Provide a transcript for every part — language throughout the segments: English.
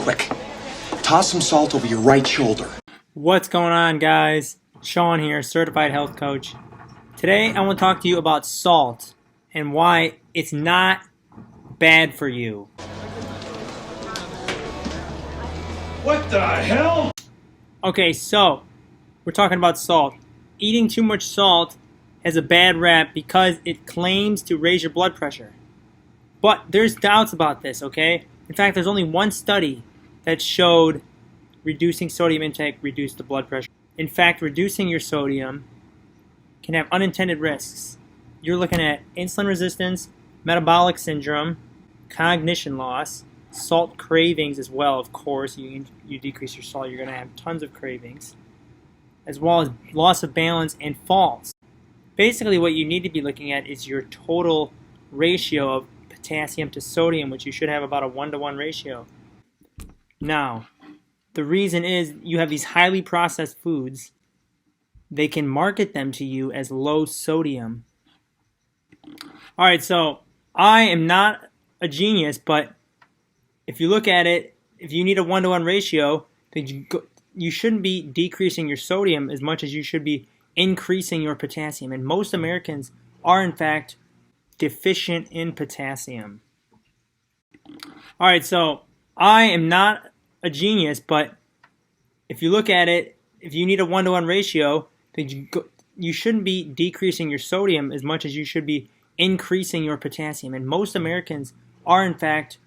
Quick, toss some salt over your right shoulder. What's going on, guys? Sean here, certified health coach. Today I want to talk to you about salt and why it's not bad for you. What the hell? Okay, so we're talking about salt. Eating too much salt has a bad rap because it claims to raise your blood pressure. But there's doubts about this, okay? In fact, there's only one study that showed reducing sodium intake reduced the blood pressure. In fact, reducing your sodium can have unintended risks. You're looking at insulin resistance, metabolic syndrome, cognition loss, salt cravings as well, of course. You decrease your salt, you're going to have tons of cravings, as well as loss of balance and falls. Basically, what you need to be looking at is your total ratio of potassium to sodium, which you should have about a 1-to-1 ratio. Now, the reason is you have these highly processed foods. They can market them to you as low sodium. Alright, so I am not a genius, but if you look at it, if you need a 1-to-1 ratio, then you shouldn't be decreasing your sodium as much as you should be increasing your potassium. And most Americans are, in fact, deficient in potassium. Alright, so I am not a genius, but if you look at it, if you need a 1-to-1 ratio, then you shouldn't be decreasing your sodium as much as you should be increasing your potassium. And most Americans are, in fact,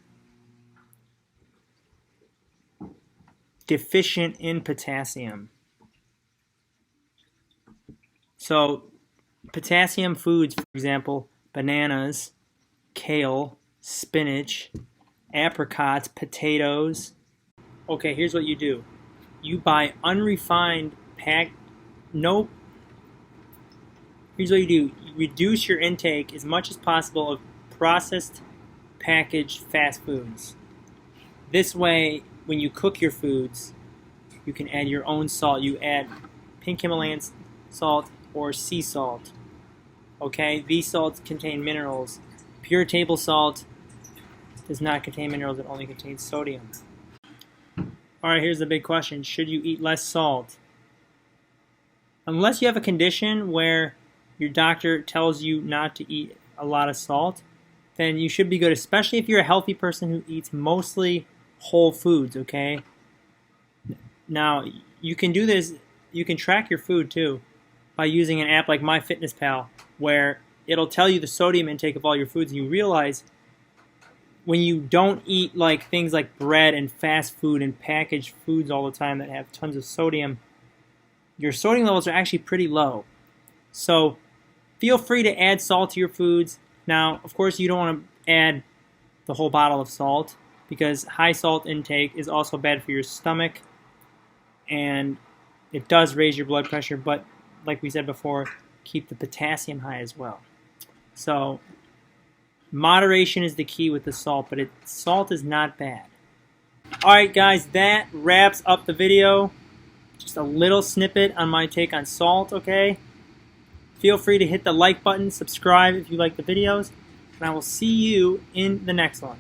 deficient in potassium. So potassium foods, for example, bananas, kale, spinach, apricots, potatoes. Okay, here's what you do. You buy unrefined Here's what you do. You reduce your intake as much as possible of processed, packaged fast foods. This way, when you cook your foods, you can add your own salt. You add pink Himalayan salt or sea salt. Okay, these salts contain minerals. Pure table salt does not contain minerals, it only contains sodium. Alright, here's the big question. Should you eat less salt? Unless you have a condition where your doctor tells you not to eat a lot of salt, then you should be good, especially if you're a healthy person who eats mostly whole foods, okay? Now, you can do this, you can track your food too by using an app like MyFitnessPal, where it'll tell you the sodium intake of all your foods, and you realize when you don't eat like things like bread and fast food and packaged foods all the time that have tons of sodium, your sodium levels are actually pretty low. So feel free to add salt to your foods. Now, of course, you don't want to add the whole bottle of salt because high salt intake is also bad for your stomach and it does raise your blood pressure, but like we said before, keep the potassium high as well. So moderation is the key with the salt, but salt is not bad. Alright guys, that wraps up the video. Just a little snippet on my take on salt, okay? Feel free to hit the like button, subscribe if you like the videos, and I will see you in the next one.